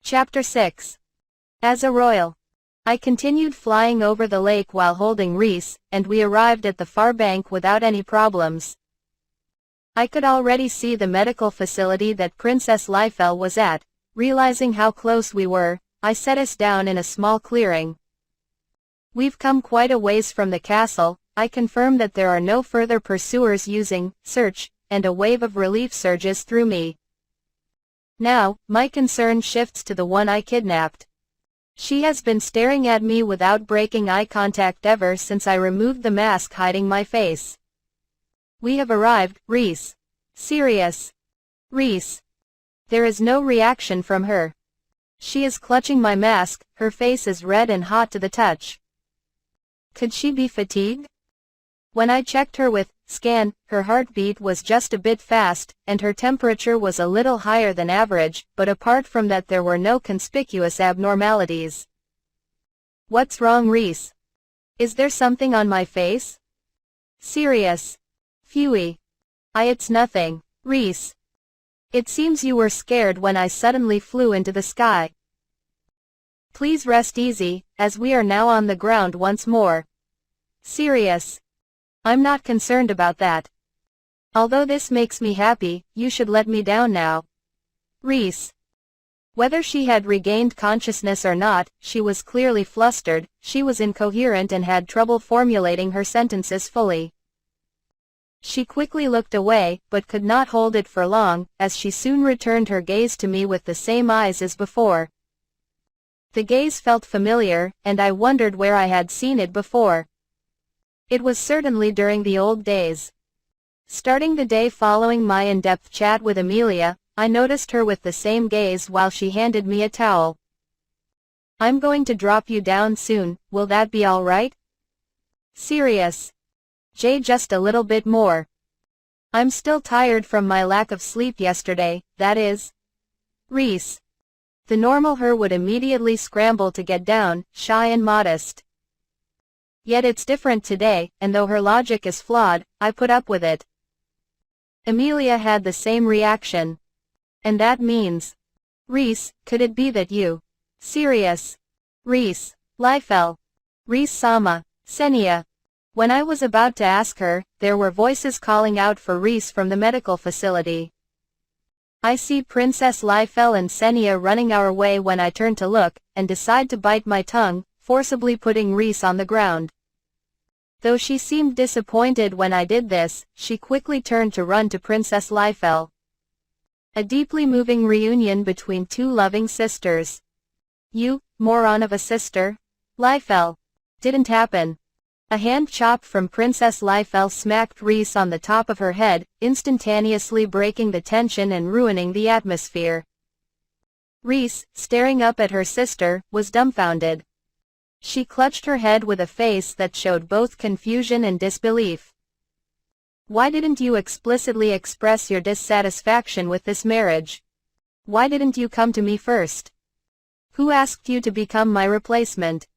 Chapter 6. As a royal. I continued flying over the lake while holding Reese, and we arrived at the far bank without any problems. I could already see the medical facility that Princess Leifel was at. Realizing how close we were, I set us down in a small clearing. We've come quite a ways from the castle. I confirm that there are no further pursuers using search, and a wave of relief surges through me. Now, my concern shifts to the one I kidnapped. She has been staring at me without breaking eye contact ever since I removed the mask hiding my face. We have arrived, Reese. Sirius. Reese. There is no reaction from her. She is clutching my mask, her face is red and hot to the touch. Could she be fatigued? When I checked her with scan, her heartbeat was just a bit fast, and her temperature was a little higher than average, but apart from that there were no conspicuous abnormalities. What's wrong, Reese? Is there something on my face? Sirius. Phewie. It's nothing, Reese. It seems you were scared when I suddenly flew into the sky. Please rest easy, as we are now on the ground once more. Sirius. I'm not concerned about that. Although this makes me happy, you should let me down now. Reese. Whether she had regained consciousness or not, she was clearly flustered, she was incoherent and had trouble formulating her sentences fully. She quickly looked away, but could not hold it for long, as she soon returned her gaze to me with the same eyes as before. The gaze felt familiar, and I wondered where I had seen it before. It was certainly during the old days. Starting the day following my in-depth chat with Amelia, I noticed her with the same gaze while she handed me a towel. I'm going to drop you down soon, will that be all right? Sirius. Just a little bit more. I'm still tired from my lack of sleep yesterday, that is. Reese. The normal her would immediately scramble to get down, shy and modest. Yet it's different today, and though her logic is flawed, I put up with it. Amelia had the same reaction. And that means. Reese, could it be that you? Sirius. Reese. Leifel. Reese-sama. Senia. When I was about to ask her, there were voices calling out for Reese from the medical facility. I see Princess Leifel and Senia running our way when I turn to look, and decide to bite my tongue, forcibly putting Reese on the ground. Though she seemed disappointed when I did this, she quickly turned to run to Princess Leifel. A deeply moving reunion between two loving sisters. You, moron of a sister? Leifel. Didn't happen. A hand chop from Princess Leifel smacked Reese on the top of her head, instantaneously breaking the tension and ruining the atmosphere. Reese, staring up at her sister, was dumbfounded. She clutched her head with a face that showed both confusion and disbelief. Why didn't you explicitly express your dissatisfaction with this marriage? Why didn't you come to me first? Who asked you to become my replacement?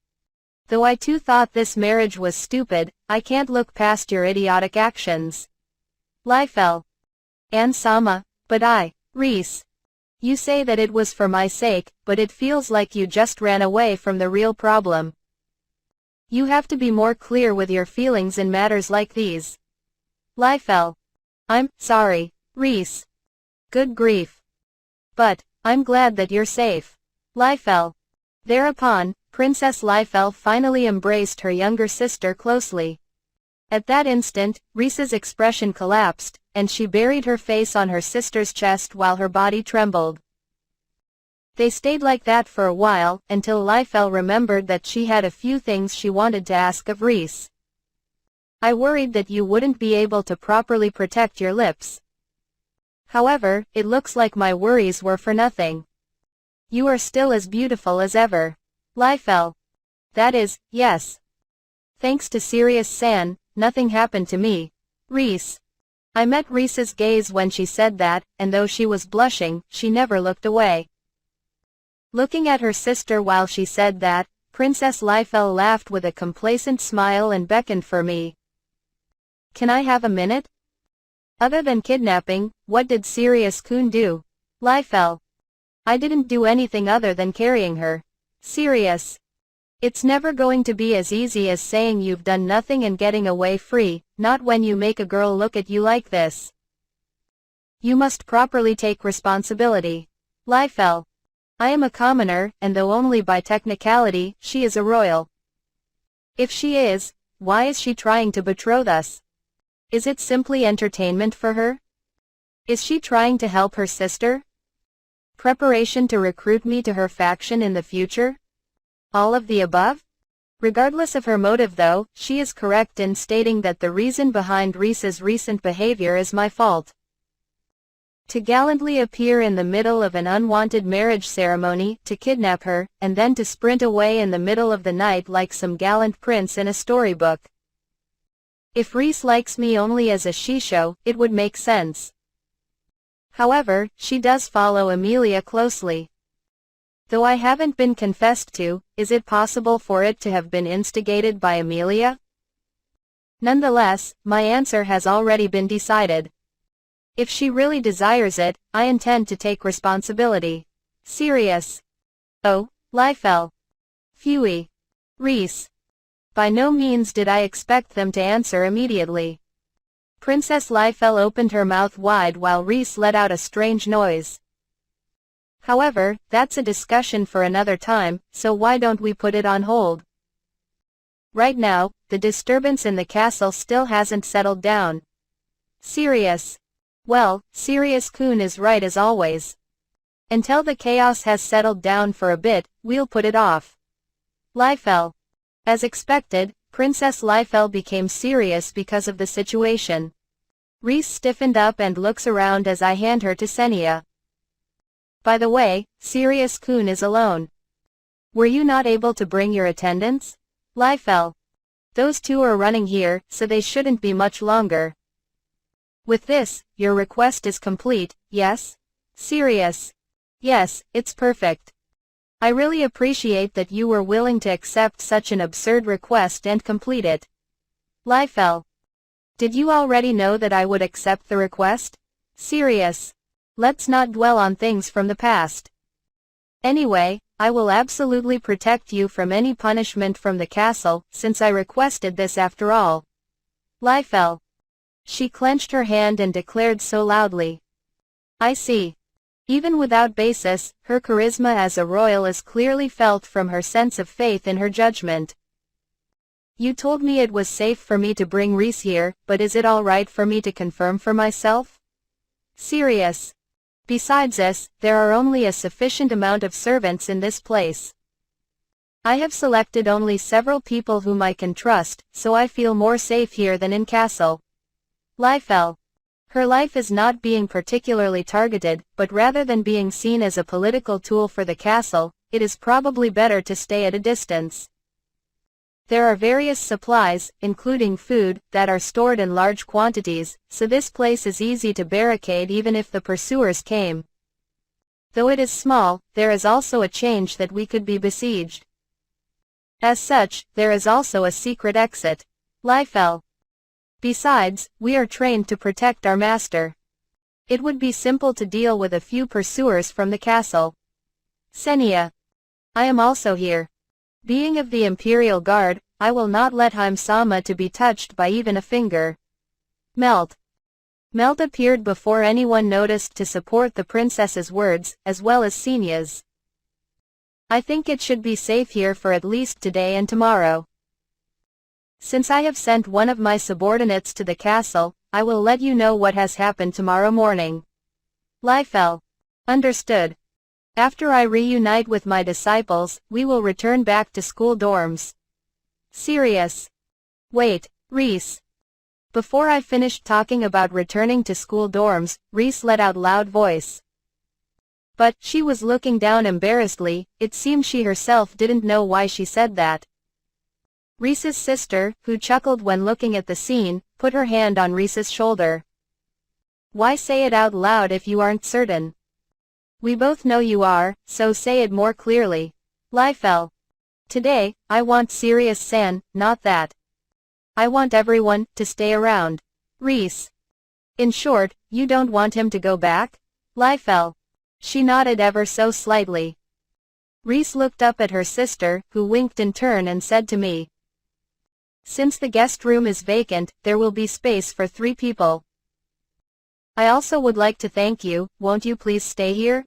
Though I too thought this marriage was stupid, I can't look past your idiotic actions. Leifel. Sama, but Reese. You say that it was for my sake, but it feels like you just ran away from the real problem. You have to be more clear with your feelings in matters like these. Leifel. I'm sorry, Reese. Good grief. But, I'm glad that you're safe. Leifel. Thereupon, Princess Leifel finally embraced her younger sister closely. At that instant, Reese's expression collapsed, and she buried her face on her sister's chest while her body trembled. They stayed like that for a while, until Leifel remembered that she had a few things she wanted to ask of Reese. I worried that you wouldn't be able to properly protect your lips. However, it looks like my worries were for nothing. You are still as beautiful as ever. Leifel. That is, yes. Thanks to Sirius-san, nothing happened to me. Reese. I met Reese's gaze when she said that, and though she was blushing, she never looked away. Looking at her sister while she said that, Princess Leifel laughed with a complacent smile and beckoned for me. Can I have a minute? Other than kidnapping, what did Sirius-kun do? Leifel. I didn't do anything other than carrying her. Serious. It's never going to be as easy as saying you've done nothing and getting away free, not when you make a girl look at you like this. You must properly take responsibility. Liefeld. I am a commoner, and though only by technicality, she is a royal. If she is, why is she trying to betroth us? Is it simply entertainment for her? Is she trying to help her sister? Preparation to recruit me to her faction in the future? All of the above? Regardless of her motive though, she is correct in stating that the reason behind Rhys's recent behavior is my fault. To gallantly appear in the middle of an unwanted marriage ceremony, to kidnap her, and then to sprint away in the middle of the night like some gallant prince in a storybook. If Rhys likes me only as a she-show, it would make sense. However, she does follow Emilia closely. Though I haven't been confessed to, is it possible for it to have been instigated by Emilia? Nonetheless, my answer has already been decided. If she really desires it, I intend to take responsibility. Serious. Oh, Liefeld. Phewie. Rhys. By no means did I expect them to answer immediately. Princess Liefeld opened her mouth wide while Rhys let out a strange noise. However, that's a discussion for another time, so why don't we put it on hold? Right now, the disturbance in the castle still hasn't settled down. Serious. Well, Sirius Kun is right as always. Until the chaos has settled down for a bit, we'll put it off. Liefeld. As expected, Princess Liefeld became serious because of the situation. Rhys stiffened up and looks around as I hand her to Senia. By the way, Sirius Kun is alone. Were you not able to bring your attendants? Liefeld. Those two are running here, so they shouldn't be much longer. With this, your request is complete, yes? Serious. Yes, it's perfect. I really appreciate that you were willing to accept such an absurd request and complete it. Liefeld. Did you already know that I would accept the request? Serious. Let's not dwell on things from the past. Anyway, I will absolutely protect you from any punishment from the castle, since I requested this after all. Liefeld. She clenched her hand and declared so loudly. I see. Even without basis, her charisma as a royal is clearly felt from her sense of faith in her judgment. You told me it was safe for me to bring Rhys here, but is it alright for me to confirm for myself? Serious. Besides this, there are only a sufficient amount of servants in this place. I have selected only several people whom I can trust, so I feel more safe here than in castle. Liefeld. Her life is not being particularly targeted, but rather than being seen as a political tool for the castle, it is probably better to stay at a distance. There are various supplies, including food, that are stored in large quantities, so this place is easy to barricade even if the pursuers came. Though it is small, there is also a change that we could be besieged. As such, there is also a secret exit. Liefeld. Besides, we are trained to protect our master. It would be simple to deal with a few pursuers from the castle. Senia. I am also here. Being of the Imperial Guard, I will not let Heimsama to be touched by even a finger. Melt. Melt appeared before anyone noticed to support the princess's words, as well as Senia's. I think it should be safe here for at least today and tomorrow. Since I have sent one of my subordinates to the castle, I will let you know what has happened tomorrow morning. Liefeld. Understood. After I reunite with my disciples, we will return back to school dorms. Serious. Wait, Rhys. Before I finished talking about returning to school dorms, Rhys let out loud voice. But, she was looking down embarrassedly, it seemed she herself didn't know why she said that. Rhys's sister, who chuckled when looking at the scene, put her hand on Rhys's shoulder. Why say it out loud if you aren't certain? We both know you are, so say it more clearly. Liefeld. Today, I want Sirius San, not that. I want everyone to stay around. Rhys. In short, you don't want him to go back? Liefeld. She nodded ever so slightly. Reese looked up at her sister, who winked in turn and said to me, "Since the guest room is vacant, there will be space for 3 people. I also would like to thank you, won't you please stay here?"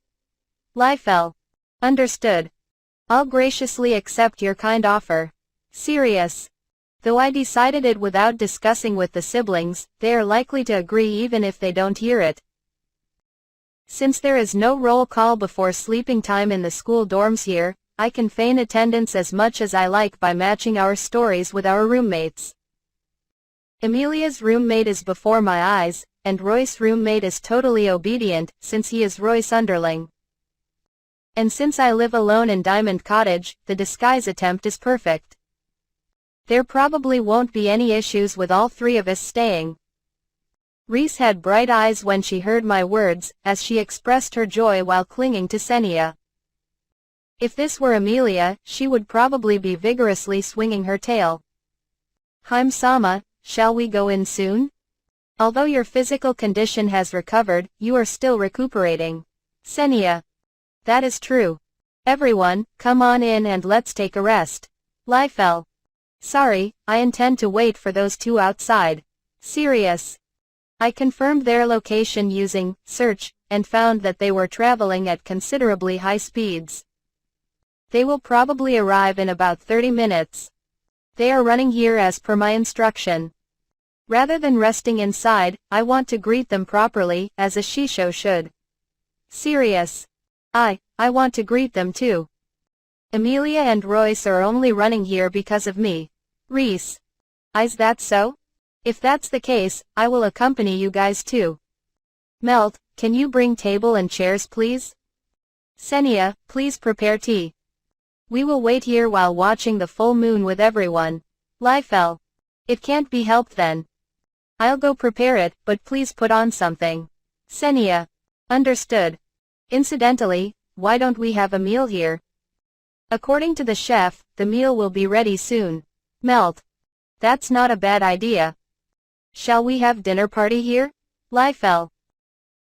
Liefeld. Understood. I'll graciously accept your kind offer. Sirius. Though I decided it without discussing with the siblings, they are likely to agree even if they don't hear it. Since there is no roll call before sleeping time in the school dorms here, I can feign attendance as much as I like by matching our stories with our roommates. Amelia's roommate is before my eyes, and Roy's roommate is totally obedient, since he is Roy's underling. And since I live alone in Diamond Cottage, the disguise attempt is perfect. There probably won't be any issues with all 3 of us staying. Reese had bright eyes when she heard my words, as she expressed her joy while clinging to Senia. If this were Amelia, she would probably be vigorously swinging her tail. "Haim-sama, shall we go in soon? Although your physical condition has recovered, you are still recuperating." Senia. "That is true. Everyone, come on in and let's take a rest." Liefeld. "Sorry, I intend to wait for those 2 outside." Sirius. I confirmed their location using search, and found that they were traveling at considerably high speeds. They will probably arrive in about 30 minutes. They are running here as per my instruction. Rather than resting inside, I want to greet them properly, as a shisho should. Sirius. I want to greet them too. Amelia and Royce are only running here because of me. Reese. Is that so? If that's the case, I will accompany you guys too. Melt, can you bring table and chairs please? Senia, please prepare tea. We will wait here while watching the full moon with everyone. Liefeld. It can't be helped then. I'll go prepare it, but please put on something. Senia. Understood. Incidentally, why don't we have a meal here? According to the chef, the meal will be ready soon. Melt. That's not a bad idea. Shall we have dinner party here? Liefeld.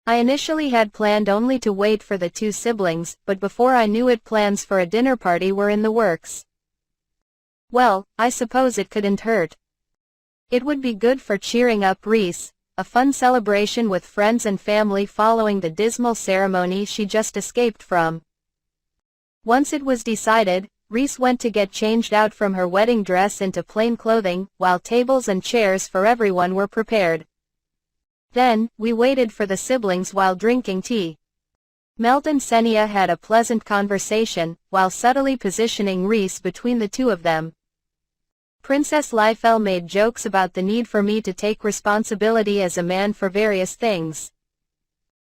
I initially had planned only to wait for the 2 siblings, but before I knew it plans for a dinner party were in the works. Well, I suppose it couldn't hurt. It would be good for cheering up Reese, a fun celebration with friends and family following the dismal ceremony she just escaped from. Once it was decided, Reese went to get changed out from her wedding dress into plain clothing, while tables and chairs for everyone were prepared. Then, we waited for the siblings while drinking tea. Melt and Senia had a pleasant conversation, while subtly positioning Reese between the 2 of them. Princess Liefeld made jokes about the need for me to take responsibility as a man for various things.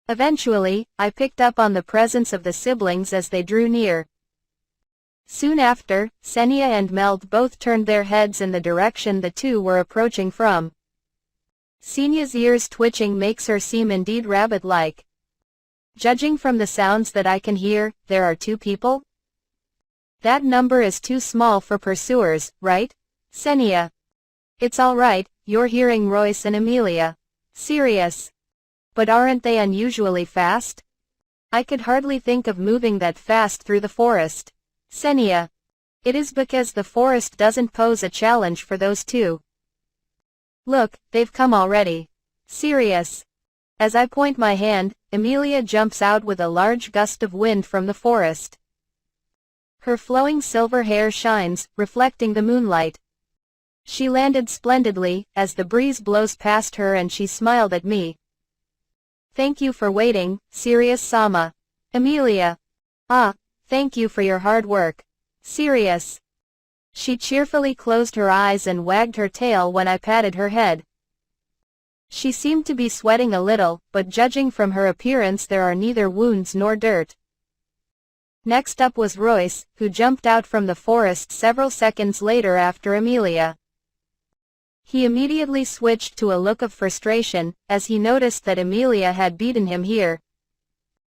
Eventually, I picked up on the presence of the siblings as they drew near. Soon after, Senia and Melt both turned their heads in the direction the 2 were approaching from. Senia's ears twitching makes her seem indeed rabbit-like. Judging from the sounds that I can hear, there are 2 people? That number is too small for pursuers, right? Senia. It's alright, you're hearing Royce and Amelia. Sirius. But aren't they unusually fast? I could hardly think of moving that fast through the forest. Senia. It is because the forest doesn't pose a challenge for those 2. Look, they've come already. Sirius. As I point my hand, Amelia jumps out with a large gust of wind from the forest. Her flowing silver hair shines, reflecting the moonlight. She landed splendidly, as the breeze blows past her and she smiled at me. Thank you for waiting, Sirius-sama. Amelia. Thank you for your hard work. Sirius. She cheerfully closed her eyes and wagged her tail when I patted her head. She seemed to be sweating a little, but judging from her appearance there are neither wounds nor dirt. Next up was Royce, who jumped out from the forest several seconds later after Amelia. He immediately switched to a look of frustration, as he noticed that Amelia had beaten him here.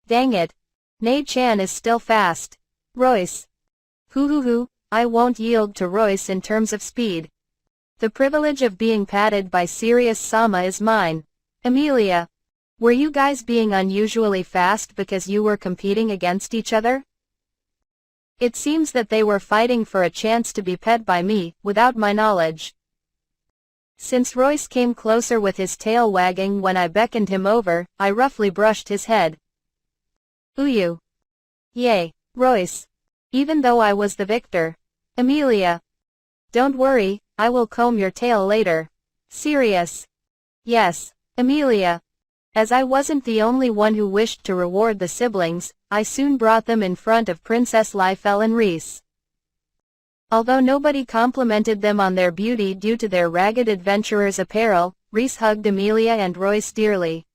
Dang it. Nei-chan is still fast. Royce. Hoo, I won't yield to Royce in terms of speed. The privilege of being patted by Sirius-sama is mine. Amelia. Were you guys being unusually fast because you were competing against each other? It seems that they were fighting for a chance to be pet by me, without my knowledge. Since Royce came closer with his tail wagging when I beckoned him over, I roughly brushed his head. Uyu. Yay, Royce. Even though I was the victor. Emilia. Don't worry, I will comb your tail later. Sirius. Yes, Emilia. As I wasn't the only one who wished to reward the siblings, I soon brought them in front of Princess Lifel and Rhys. Although nobody complimented them on their beauty due to their ragged adventurer's apparel, Rhys hugged Emilia and Royce dearly.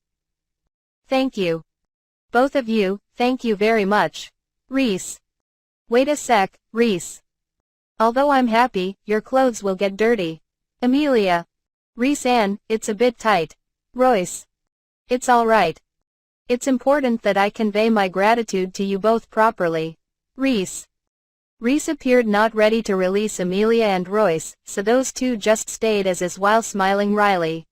Thank you. Both of you, thank you very much. Rhys. Wait a sec, Rhys. Although I'm happy, your clothes will get dirty. Emilia. Rhys-Ann, it's a bit tight. Royce. It's alright. It's important that I convey my gratitude to you both properly. Rhys. Rhys appeared not ready to release Emilia and Royce, so those two just stayed as is while smiling wryly.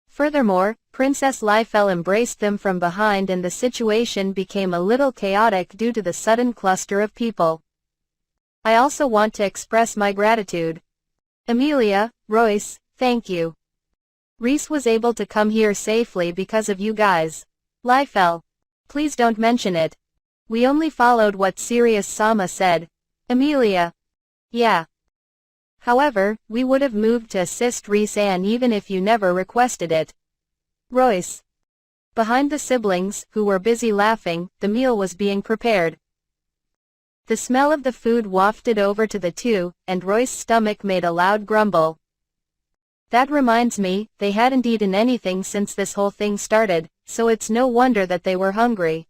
Furthermore, Princess Lifel embraced them from behind and the situation became a little chaotic due to the sudden cluster of people. I also want to express my gratitude. Emilia, Royce, thank you. Rhys was able to come here safely because of you guys. Lifel. Please don't mention it. We only followed what Sirius Sama said. Emilia. Yeah. However, we would have moved to assist Rhys-Ann even if you never requested it. Royce. Behind the siblings, who were busy laughing, the meal was being prepared. The smell of the food wafted over to the two, and Royce's stomach made a loud grumble. That reminds me, they hadn't eaten anything since this whole thing started, so it's no wonder that they were hungry.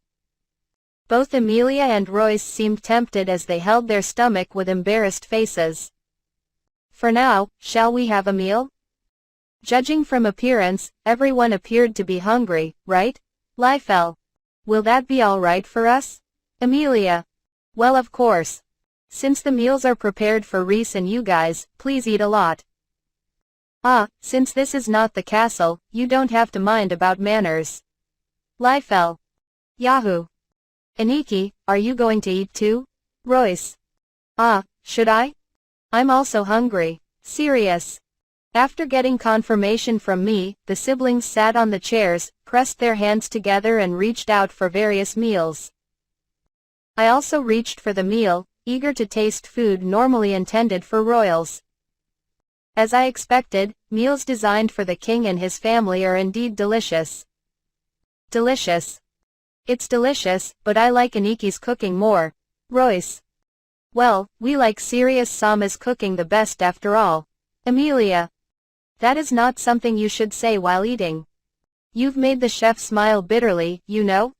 Both Emilia and Royce seemed tempted as they held their stomach with embarrassed faces. For now, shall we have a meal? Judging from appearance, everyone appeared to be hungry, right? Lifel. Will that be alright for us? Emilia. Well, of course. Since the meals are prepared for Rhys and you guys, please eat a lot. Since this is not the castle, you don't have to mind about manners. Lifel. Yahoo! Aniki, are you going to eat too? Royce. Should I? I'm also hungry. Sirius. After getting confirmation from me, the siblings sat on the chairs, pressed their hands together and reached out for various meals. I also reached for the meal, eager to taste food normally intended for royals. As I expected, meals designed for the king and his family are indeed delicious. Delicious. It's delicious, but I like Aniki's cooking more. Royce. Well, we like Sirius Sama's cooking the best after all. Emilia. That is not something you should say while eating. You've made the chef smile bitterly, you know?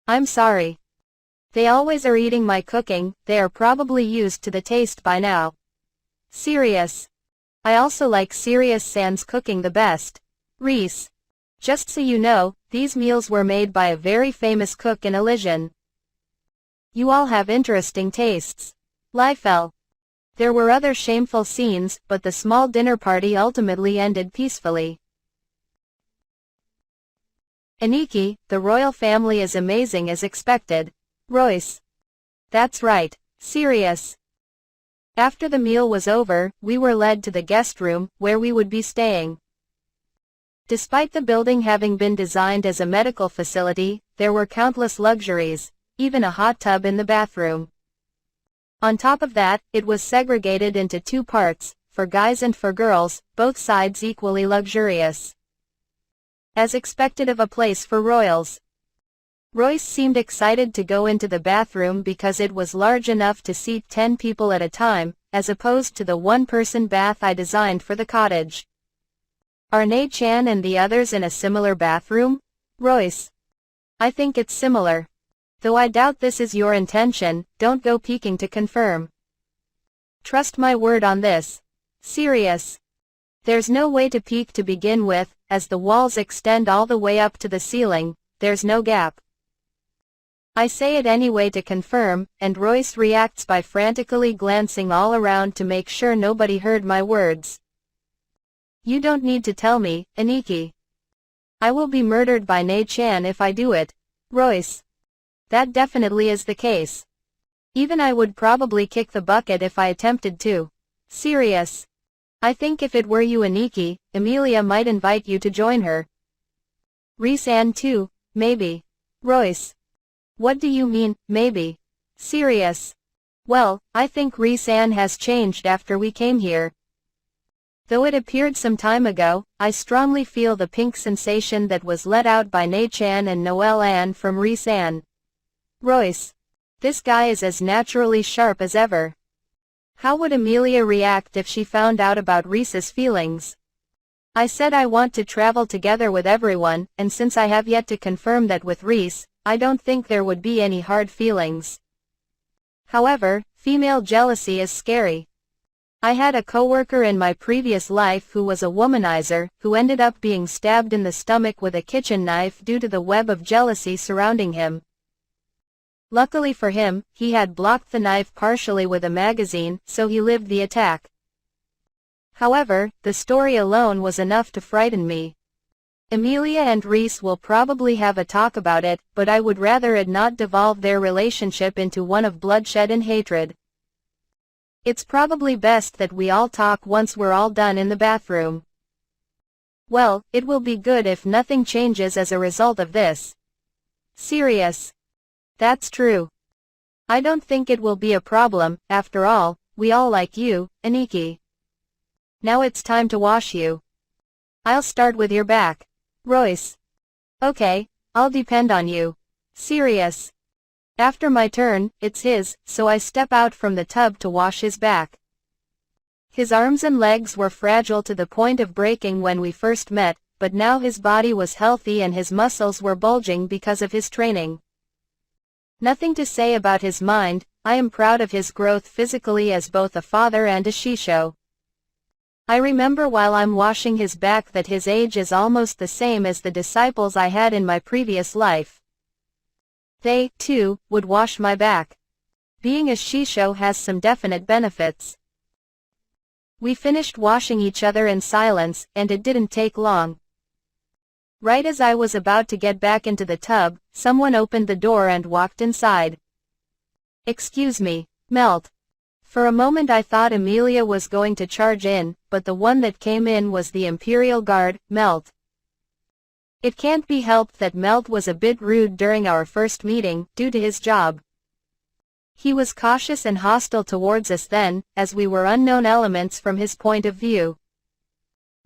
I'm sorry. They always are eating my cooking, they are probably used to the taste by now. Sirius. I also like Sirius San's cooking the best. Rhys. Just so you know, these meals were made by a very famous cook in Elysian. You all have interesting tastes. Lifel. There were other shameful scenes, but the small dinner party ultimately ended peacefully. Aniki, the royal family is amazing as expected. Royce. That's right. Sirius. After the meal was over, we were led to the guest room, where we would be staying. Despite the building having been designed as a medical facility, there were countless luxuries, even a hot tub in the bathroom. On top of that, it was segregated into two parts, for guys and for girls, both sides equally luxurious. As expected of a place for royals. Royce seemed excited to go into the bathroom because it was large enough to seat 10 people at a time, as opposed to the one-person bath I designed for the cottage. Are Nei-chan and the others in a similar bathroom? Royce. I think it's similar. Though I doubt this is your intention, don't go peeking to confirm. Trust my word on this. Sirius. There's no way to peek to begin with, as the walls extend all the way up to the ceiling, there's no gap. I say it anyway to confirm, and Royce reacts by frantically glancing all around to make sure nobody heard my words. You don't need to tell me, Aniki. I will be murdered by Ne-chan if I do it. Royce. That definitely is the case. Even I would probably kick the bucket if I attempted to. Serious. I think if it were you Aniki, Emilia might invite you to join her. Rhys-Ann too, maybe. Royce. What do you mean, maybe? Serious. Well, I think Rhys-Ann has changed after we came here. Though it appeared some time ago, I strongly feel the pink sensation that was let out by Ne-chan and Noelle-Ann from Rhys-Ann. Royce. This guy is as naturally sharp as ever. How would Emilia react if she found out about Rhys's feelings? I said I want to travel together with everyone, and since I have yet to confirm that with Rhys, I don't think there would be any hard feelings. However, female jealousy is scary. I had a coworker in my previous life who was a womanizer, who ended up being stabbed in the stomach with a kitchen knife due to the web of jealousy surrounding him. Luckily for him, he had blocked the knife partially with a magazine, so he lived the attack. However, the story alone was enough to frighten me. Emilia and Rhys will probably have a talk about it, but I would rather it not devolve their relationship into one of bloodshed and hatred. It's probably best that we all talk once we're all done in the bathroom. Well, it will be good if nothing changes as a result of this. Serious. That's true. I don't think it will be a problem, after all, we all like you, Aniki. Now it's time to wash you. I'll start with your back. Royce. Okay, I'll depend on you. Serious. After my turn, it's his, so I step out from the tub to wash his back. His arms and legs were fragile to the point of breaking when we first met, but now his body was healthy and his muscles were bulging because of his training. Nothing to say about his mind, I am proud of his growth physically as both a father and a shisho. I remember while I'm washing his back that his age is almost the same as the disciples I had in my previous life. They, too, would wash my back. Being a shisho has some definite benefits. We finished washing each other in silence, and it didn't take long. Right as I was about to get back into the tub, someone opened the door and walked inside. Excuse me, Melt. For a moment I thought Emilia was going to charge in, but the one that came in was the Imperial Guard, Melt. It can't be helped that Melt was a bit rude during our first meeting, due to his job. He was cautious and hostile towards us then, as we were unknown elements from his point of view.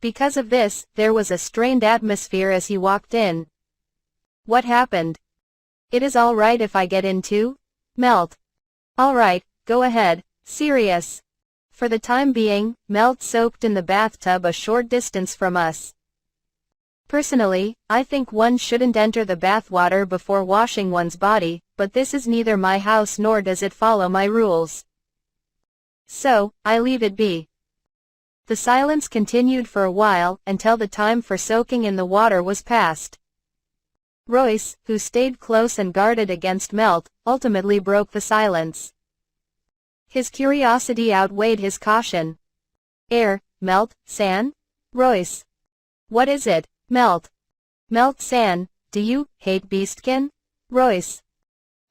Because of this, there was a strained atmosphere as he walked in. What happened? It is all right if I get in too? Melt. All right, go ahead. Serious. For the time being, Melt soaked in the bathtub a short distance from us. Personally, I think one shouldn't enter the bathwater before washing one's body, but this is neither my house nor does it follow my rules. So, I leave it be. The silence continued for a while, until the time for soaking in the water was past. Royce, who stayed close and guarded against Melt, ultimately broke the silence. His curiosity outweighed his caution. Melt-san? Royce. What is it, Melt? Melt-san, do you hate Beastkin? Royce.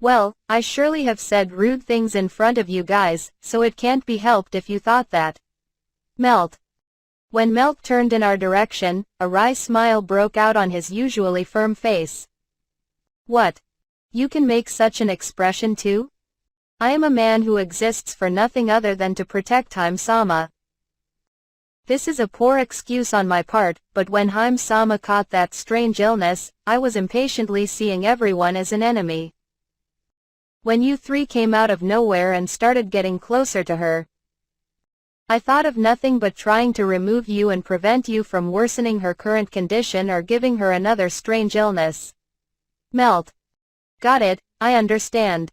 Well, I surely have said rude things in front of you guys, so it can't be helped if you thought that. Melt. When Melt turned in our direction, a wry smile broke out on his usually firm face. What? You can make such an expression too? I am a man who exists for nothing other than to protect Haim-sama. This is a poor excuse on my part, but when Haim-sama caught that strange illness, I was impatiently seeing everyone as an enemy. When you three came out of nowhere and started getting closer to her, I thought of nothing but trying to remove you and prevent you from worsening her current condition or giving her another strange illness. Melt. Got it, I understand.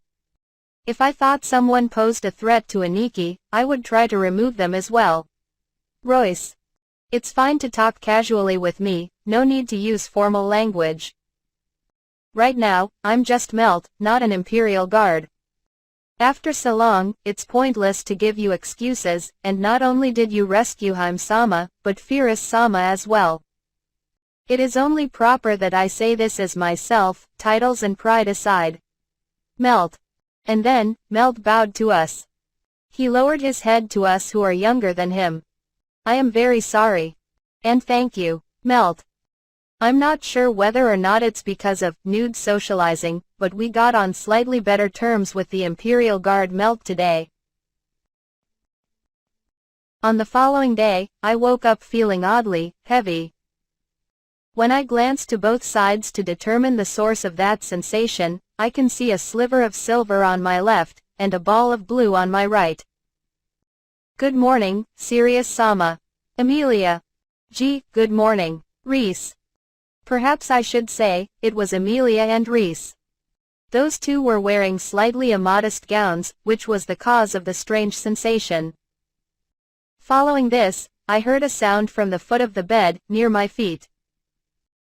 If I thought someone posed a threat to Aniki, I would try to remove them as well. Royce. It's fine to talk casually with me, no need to use formal language. Right now, I'm just Melt, not an Imperial Guard. After so long, it's pointless to give you excuses, and not only did you rescue Haim-sama, but Firis-sama as well. It is only proper that I say this as myself, titles and pride aside. Melt. And then, Melt bowed to us. He lowered his head to us who are younger than him. I am very sorry. And thank you, Melt. I'm not sure whether or not it's because of nude socializing, but we got on slightly better terms with the Imperial Guard Melt today. On the following day, I woke up feeling oddly heavy. When I glanced to both sides to determine the source of that sensation, I can see a sliver of silver on my left, and a ball of blue on my right. Good morning, Sirius Sama. Emilia. Good morning, Reese. Perhaps I should say, it was Emilia and Reese. Those two were wearing slightly immodest gowns, which was the cause of the strange sensation. Following this, I heard a sound from the foot of the bed, near my feet.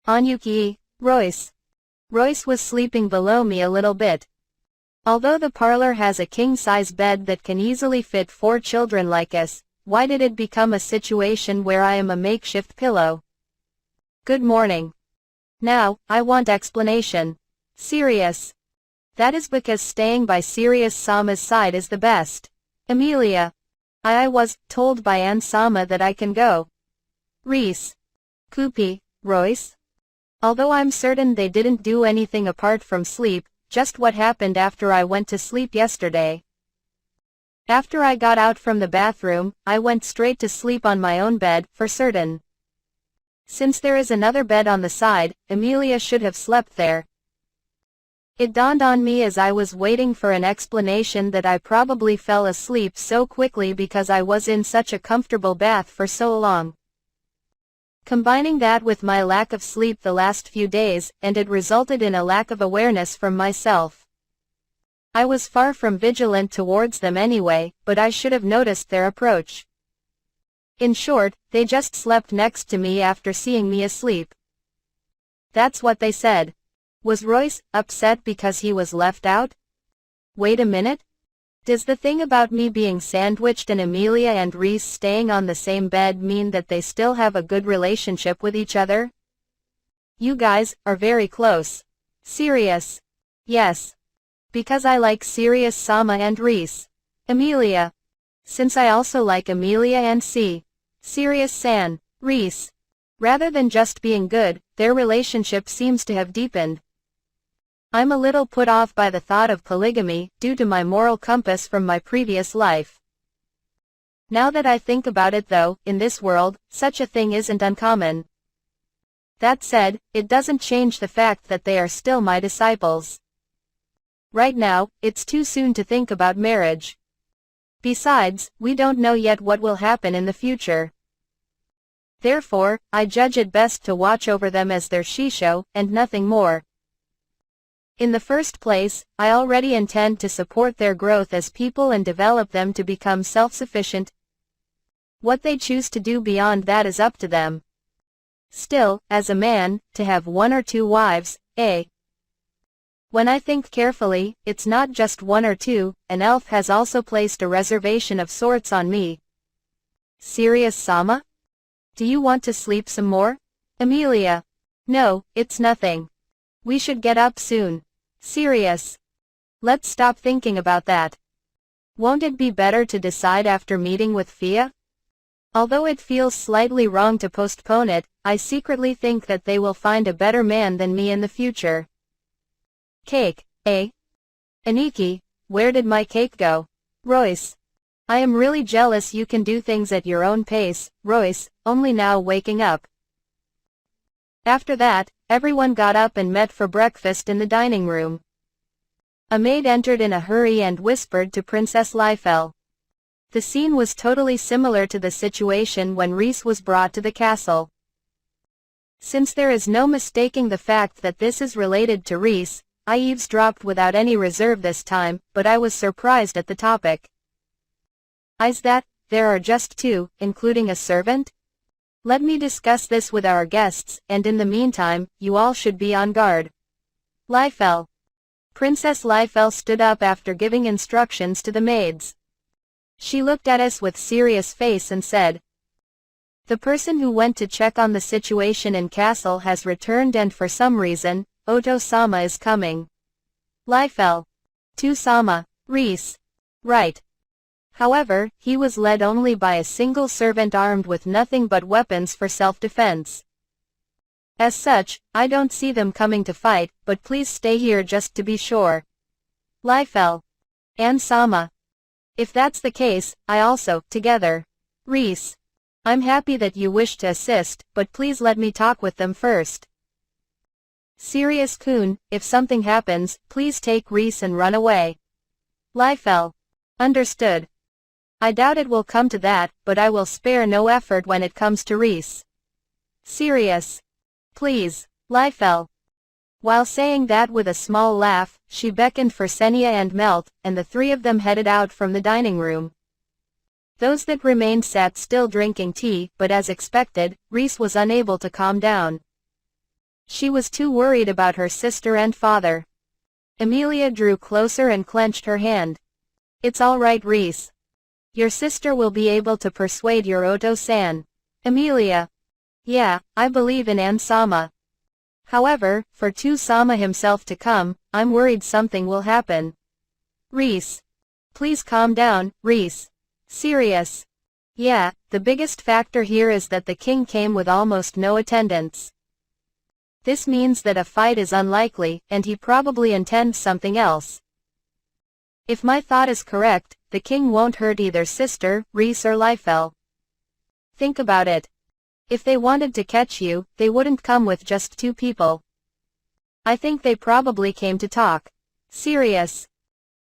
Anyuki, Royce. Royce was sleeping below me a little bit. Although the parlor has a king-size bed that can easily fit 4 children like us, why did it become a situation where I am a makeshift pillow? Good morning. Now, I want explanation. Sirius. That is because staying by Sirius Sama's side is the best. Emilia. I was told by Ann Sama that I can go. Reese. Kupi, Royce. Although I'm certain they didn't do anything apart from sleep, just what happened after I went to sleep yesterday. After I got out from the bathroom, I went straight to sleep on my own bed, for certain. Since there is another bed on the side, Emilia should have slept there. It dawned on me as I was waiting for an explanation that I probably fell asleep so quickly because I was in such a comfortable bath for so long. Combining that with my lack of sleep the last few days, and it resulted in a lack of awareness from myself. I was far from vigilant towards them anyway, but I should have noticed their approach. In short, they just slept next to me after seeing me asleep. That's what they said. Was Royce upset because he was left out? Wait a minute? Does the thing about me being sandwiched and Emilia and Reese staying on the same bed mean that they still have a good relationship with each other? You guys are very close. Sirius. Yes. Because I like Sirius Sama and Reese. Emilia. Since I also like Emilia and Sirius-san, Reese. Rather than just being good, their relationship seems to have deepened. I'm a little put off by the thought of polygamy, due to my moral compass from my previous life. Now that I think about it though, in this world, such a thing isn't uncommon. That said, it doesn't change the fact that they are still my disciples. Right now, it's too soon to think about marriage. Besides, we don't know yet what will happen in the future. Therefore, I judge it best to watch over them as their shisho, and nothing more. In the first place, I already intend to support their growth as people and develop them to become self-sufficient. What they choose to do beyond that is up to them. Still, as a man, to have 1 or 2 wives, When I think carefully, it's not just 1 or 2, an elf has also placed a reservation of sorts on me. Sirius Sama? Do you want to sleep some more? Emilia. No, it's nothing. We should get up soon. Sirius. Let's stop thinking about that. Won't it be better to decide after meeting with Fia? Although it feels slightly wrong to postpone it, I secretly think that they will find a better man than me in the future. Cake, eh? Aniki, where did my cake go? Royce. I am really jealous you can do things at your own pace, Royce, only now waking up. After that, everyone got up and met for breakfast in the dining room. A maid entered in a hurry and whispered to Princess Leifel. The scene was totally similar to the situation when Reese was brought to the castle. Since there is no mistaking the fact that this is related to Reese, I eavesdropped without any reserve this time, but I was surprised at the topic. Is that, there are just 2, including a servant? Let me discuss this with our guests, and in the meantime, you all should be on guard. Leifel. Princess Leifel stood up after giving instructions to the maids. She looked at us with serious face and said, The person who went to check on the situation in castle has returned and for some reason, Oto-sama is coming. Liefeld. To Sama. Reese. Right. However, he was led only by a single servant armed with nothing but weapons for self-defense. As such, I don't see them coming to fight, but please stay here just to be sure. Liefeld. And Sama. If that's the case, I also, together. Reese. I'm happy that you wish to assist, but please let me talk with them first. Sirius-kun, if something happens, please take Reese and run away. Liefeld. Understood. I doubt it will come to that, but I will spare no effort when it comes to Reese. Sirius. Please. Liefeld. While saying that with a small laugh, she beckoned for Senya and Melt, and the three of them headed out from the dining room. Those that remained sat still drinking tea, but as expected, Reese was unable to calm down. She was too worried about her sister and father. Emilia drew closer and clenched her hand. It's all right, Reese. Your sister will be able to persuade your Oto-san. Emilia. Yeah, I believe in An-sama. However, for To-sama himself to come, I'm worried something will happen. Reese. Please calm down, Reese. Sirius. Yeah, the biggest factor here is that the king came with almost no attendance. This means that a fight is unlikely, and he probably intends something else. If my thought is correct, the king won't hurt either sister, Reese or Liefeld. Think about it. If they wanted to catch you, they wouldn't come with just two people. I think they probably came to talk. Sirius.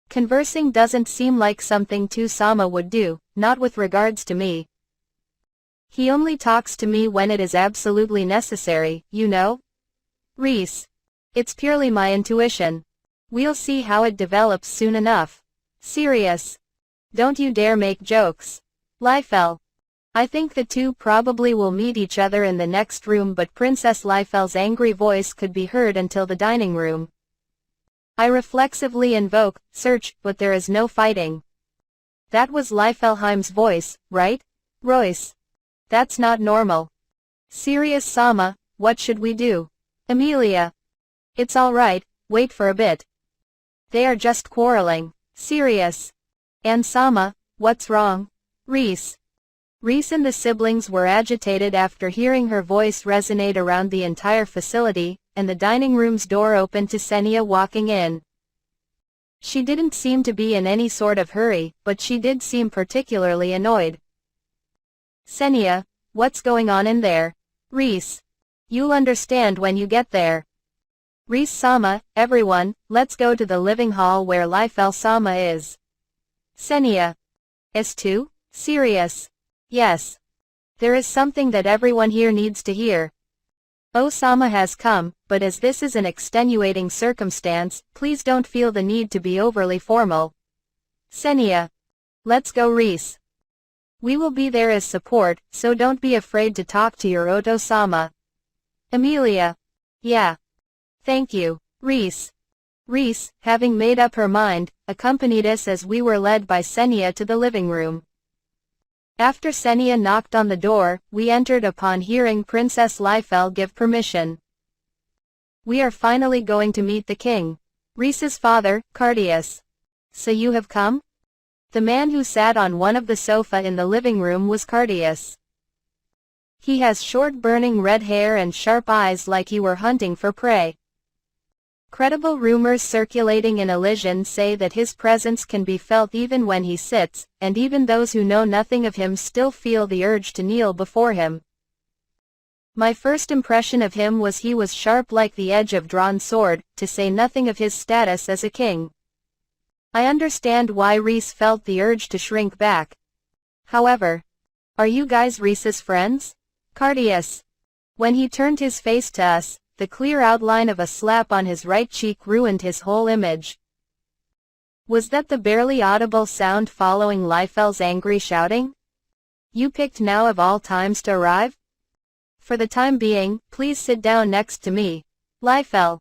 Conversing doesn't seem like something To-sama would do, not with regards to me. He only talks to me when it is absolutely necessary, you know? Reese. It's purely my intuition. We'll see how it develops soon enough. Sirius. Don't you dare make jokes. Liefeld. I think the two probably will meet each other in the next room, but Princess Liefeld's angry voice could be heard until the dining room. I reflexively invoke, search, but there is no fighting. That was Liefeldheim's voice, right? Royce. That's not normal. Sirius-sama, what should we do? Emilia. It's all right, wait for a bit. They are just quarreling. Sirius. And Sama, what's wrong? Reese. Reese and the siblings were agitated after hearing her voice resonate around the entire facility, and the dining room's door opened to Senya walking in. She didn't seem to be in any sort of hurry, but she did seem particularly annoyed. Senya, what's going on in there? Reese. You'll understand when you get there. Reese-sama, everyone, let's go to the living hall where Liefeld-sama is. Senya. S2? Sirius. Yes. There is something that everyone here needs to hear. Osama has come, but as this is an extenuating circumstance, please don't feel the need to be overly formal. Senya. Let's go, Reese. We will be there as support, so don't be afraid to talk to your Oto-sama. Emilia. Yeah. Thank you, Reese. Reese, having made up her mind, accompanied us as we were led by Senya to the living room. After Senya knocked on the door, we entered upon hearing Princess Liefeld give permission. We are finally going to meet the king. Reese's father, Cardius. So you have come? The man who sat on one of the sofa in the living room was Cardius. He has short burning red hair and sharp eyes like he were hunting for prey. Credible rumors circulating in Elysian say that his presence can be felt even when he sits, and even those who know nothing of him still feel the urge to kneel before him. My first impression of him was he was sharp like the edge of drawn sword, to say nothing of his status as a king. I understand why Reese felt the urge to shrink back. However, are you guys Reese's friends? Cardius. When he turned his face to us, the clear outline of a slap on his right cheek ruined his whole image. Was that the barely audible sound following Liefeld's angry shouting? You picked now of all times to arrive? For the time being, please sit down next to me. Liefeld.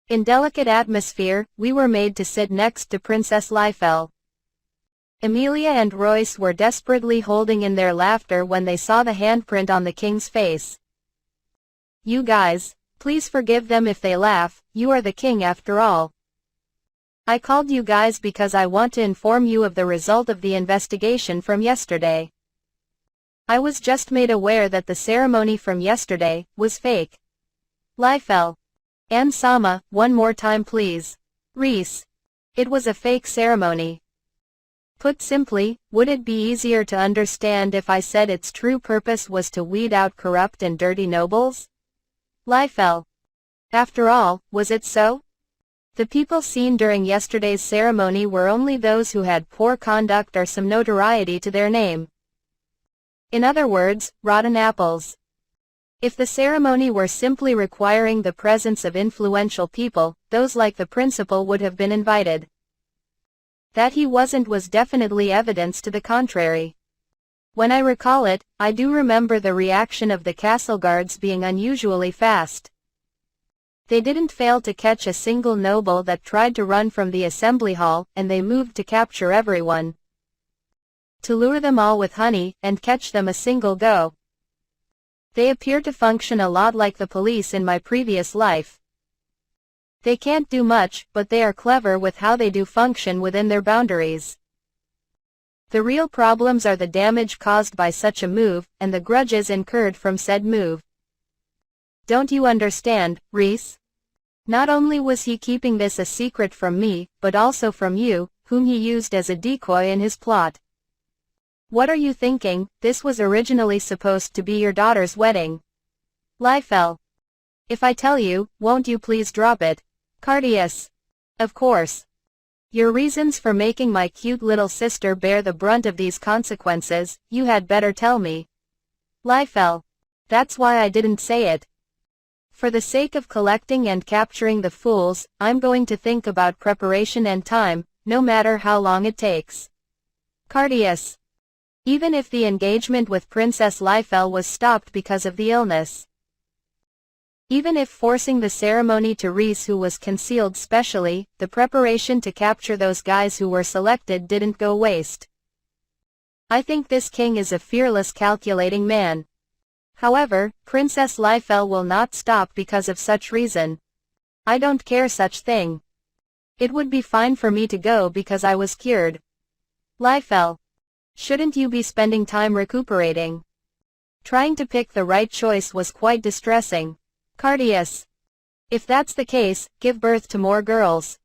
In delicate atmosphere, we were made to sit next to Princess Liefeld. Emilia and Royce were desperately holding in their laughter when they saw the handprint on the king's face. You guys, please forgive them if they laugh, you are the king after all. I called you guys because I want to inform you of the result of the investigation from yesterday. I was just made aware that the ceremony from yesterday was fake. Liefeld. And Sama, one more time please. Rhys. It was a fake ceremony. Put simply, would it be easier to understand if I said its true purpose was to weed out corrupt and dirty nobles? Liefeld. After all, was it so? The people seen during yesterday's ceremony were only those who had poor conduct or some notoriety to their name. In other words, rotten apples. If the ceremony were simply requiring the presence of influential people, those like the principal would have been invited. That he wasn't was definitely evidence to the contrary. When I recall it, I do remember the reaction of the castle guards being unusually fast. They didn't fail to catch a single noble that tried to run from the assembly hall, and they moved to capture everyone. To lure them all with honey, and catch them a single go. They appear to function a lot like the police in my previous life. They can't do much, but they are clever with how they do function within their boundaries. The real problems are the damage caused by such a move, and the grudges incurred from said move. Don't you understand, Rhys? Not only was he keeping this a secret from me, but also from you, whom he used as a decoy in his plot. What are you thinking? This was originally supposed to be your daughter's wedding. Liefeld. If I tell you, won't you please drop it? Cardius. Of course. Your reasons for making my cute little sister bear the brunt of these consequences, you had better tell me. Liefeld. That's why I didn't say it. For the sake of collecting and capturing the fools, I'm going to think about preparation and time, no matter how long it takes. Cardius. Even if the engagement with Princess Liefeld was stopped because of the illness. Even if forcing the ceremony to Rhys, who was concealed specially, the preparation to capture those guys who were selected didn't go waste. I think this king is a fearless, calculating man. However, Princess Liefeld will not stop because of such reason. I don't care such thing. It would be fine for me to go because I was cured. Liefeld. Shouldn't you be spending time recuperating? Trying to pick the right choice was quite distressing. Cardius. If that's the case, give birth to more girls.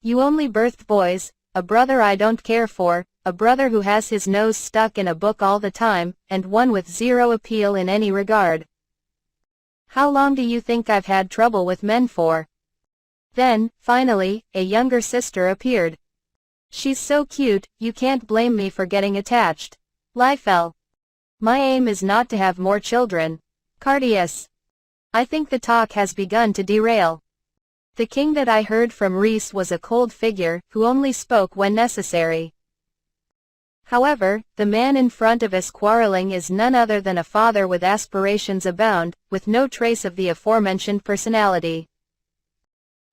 You only birthed boys, a brother I don't care for, a brother who has his nose stuck in a book all the time, and one with zero appeal in any regard. How long do you think I've had trouble with men for? Then, finally, a younger sister appeared. She's so cute, you can't blame me for getting attached. Liefeld. My aim is not to have more children. Cardius. I think the talk has begun to derail. The king that I heard from Rhys was a cold figure, who only spoke when necessary. However, the man in front of us quarreling is none other than a father with aspirations abound, with no trace of the aforementioned personality.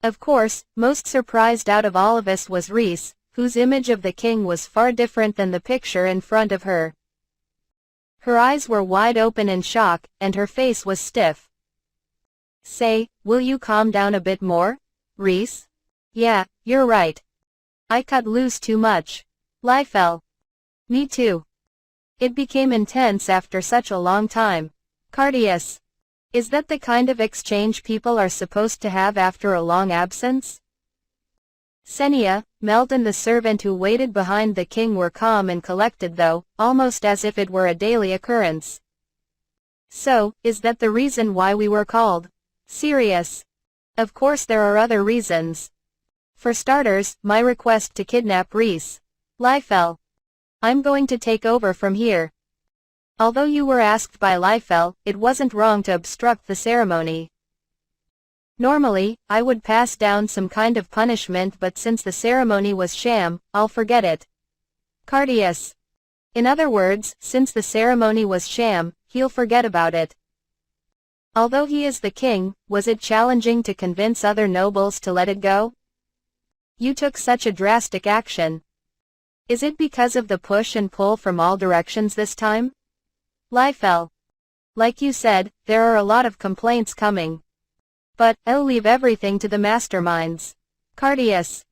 Of course, most surprised out of all of us was Rhys, whose image of the king was far different than the picture in front of her. Her eyes were wide open in shock, and her face was stiff. Say, will you calm down a bit more, Rhys? Yeah, you're right. I cut loose too much. Liefeld. Me too. It became intense after such a long time. Cardius. Is that the kind of exchange people are supposed to have after a long absence? Senia, Melt and the servant who waited behind the king were calm and collected though, almost as if it were a daily occurrence. So, is that the reason why we were called? Serious. Of course there are other reasons. For starters, my request to kidnap Rhys. Liefeld. I'm going to take over from here. Although you were asked by Liefeld, it wasn't wrong to obstruct the ceremony. Normally, I would pass down some kind of punishment, but since the ceremony was sham, I'll forget it. Cardius. In other words, since the ceremony was sham, he'll forget about it. Although he is the king, was it challenging to convince other nobles to let it go? You took such a drastic action. Is it because of the push and pull from all directions this time? Liefeld. Like you said, there are a lot of complaints coming. But, I'll leave everything to the masterminds. Cardias.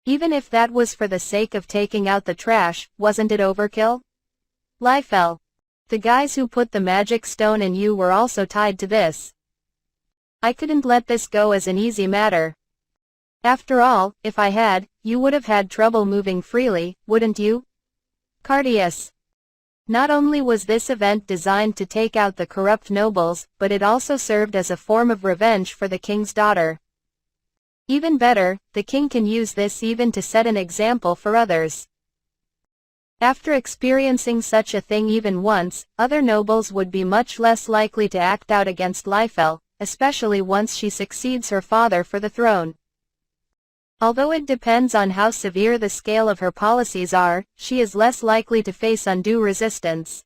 Even if that was for the sake of taking out the trash, wasn't it overkill? Liefeld. The guys who put the magic stone in you were also tied to this. I couldn't let this go as an easy matter. After all, if I had, you would have had trouble moving freely, wouldn't you? Cardias. Not only was this event designed to take out the corrupt nobles, but it also served as a form of revenge for the king's daughter. Even better, the king can use this even to set an example for others. After experiencing such a thing even once, other nobles would be much less likely to act out against Liefeld, especially once she succeeds her father for the throne. Although it depends on how severe the scale of her policies are, she is less likely to face undue resistance.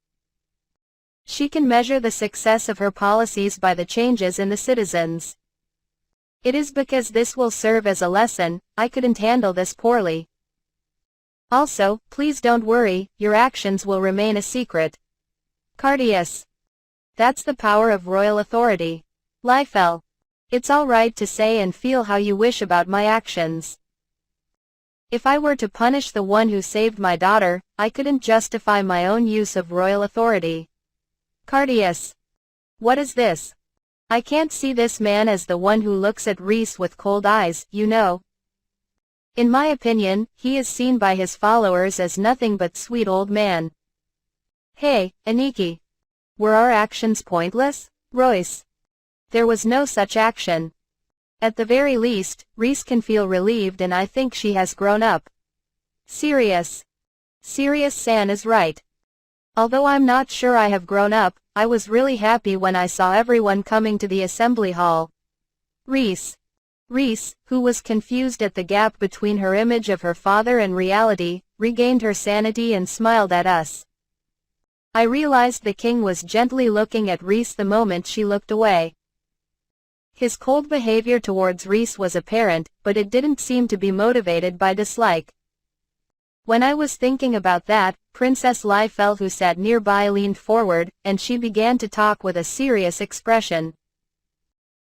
She can measure the success of her policies by the changes in the citizens. It is because this will serve as a lesson. I couldn't handle this poorly. Also, please don't worry, your actions will remain a secret. Cardias. That's the power of royal authority. Liefeld. It's all right to say and feel how you wish about my actions. If I were to punish the one who saved my daughter, I couldn't justify my own use of royal authority. Cardias. What is this? I can't see this man as the one who looks at Rhys with cold eyes, you know. In my opinion, he is seen by his followers as nothing but sweet old man. Hey, Aniki. Were our actions pointless? Royce. There was no such action. At the very least, Rhys can feel relieved and I think she has grown up. Sirius. Sirius San is right. Although I'm not sure I have grown up, I was really happy when I saw everyone coming to the assembly hall. Rhys. Rhys, who was confused at the gap between her image of her father and reality, regained her sanity and smiled at us. I realized the king was gently looking at Rhys the moment she looked away. His cold behavior towards Rhys was apparent, but it didn't seem to be motivated by dislike. When I was thinking about that, Princess Liefeld who sat nearby leaned forward, and she began to talk with a serious expression.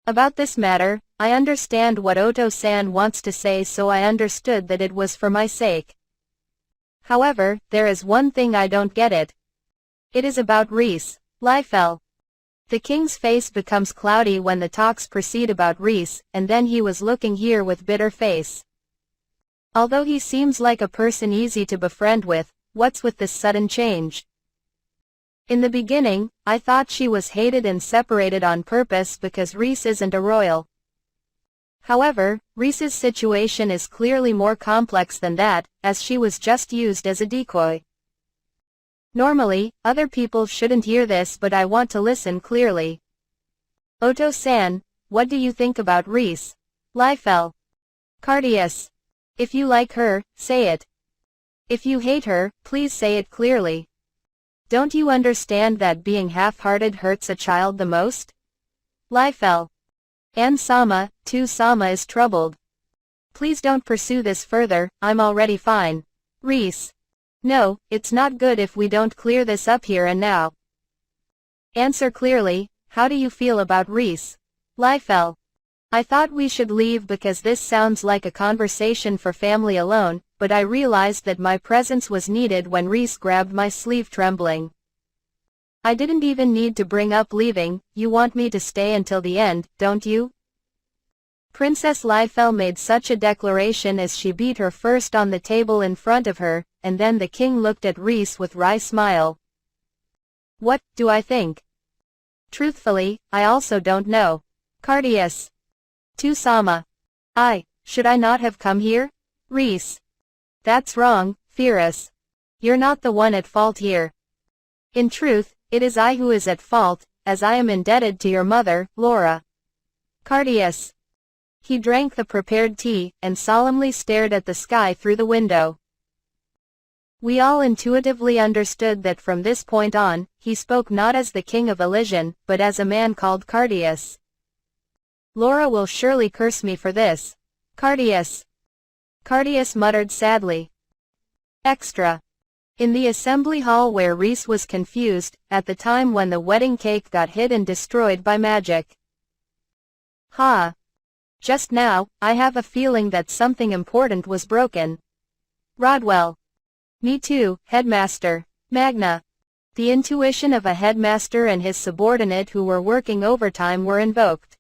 About this matter, I understand what Oto-san wants to say, so I understood that it was for my sake. However, there is one thing I don't get it. It is about Rhys. Liefeld. The king's face becomes cloudy when the talks proceed about Rhys, and then he was looking here with bitter face. Although he seems like a person easy to befriend with, what's with this sudden change? In the beginning, I thought she was hated and separated on purpose because Rhys isn't a royal. However, Rhys's situation is clearly more complex than that, as she was just used as a decoy. Normally, other people shouldn't hear this, but I want to listen clearly. Oto-san, what do you think about Rhys? Liefeld. Cardias. If you like her, say it. If you hate her, please say it clearly. Don't you understand that being half-hearted hurts a child the most? Liefeld. And Sama, too. Sama is troubled. Please don't pursue this further, I'm already fine. Rhys. No, it's not good if we don't clear this up here and now. Answer clearly, how do you feel about Rhys? Liefeld. I thought we should leave because this sounds like a conversation for family alone, but I realized that my presence was needed when Rhys grabbed my sleeve trembling. I didn't even need to bring up leaving. You want me to stay until the end, don't you? Princess Liefeld made such a declaration as she beat her first on the table in front of her, and then the king looked at Rhys with wry smile. What do I think? Truthfully, I also don't know. Cardias. To Sama. Should I not have come here? Rhys. That's wrong, Firas. You're not the one at fault here. In truth, it is I who is at fault, as I am indebted to your mother, Laura. Cardias. He drank the prepared tea, and solemnly stared at the sky through the window. We all intuitively understood that from this point on, he spoke not as the king of Elysian, but as a man called Cardias. Laura will surely curse me for this. Cardias. Cardias muttered sadly. Extra. In the assembly hall where Reese was confused, at the time when the wedding cake got hid and destroyed by magic. Ha! Just now, I have a feeling that something important was broken. Rodwell. Me too, Headmaster. Magna. The intuition of a headmaster and his subordinate who were working overtime were invoked.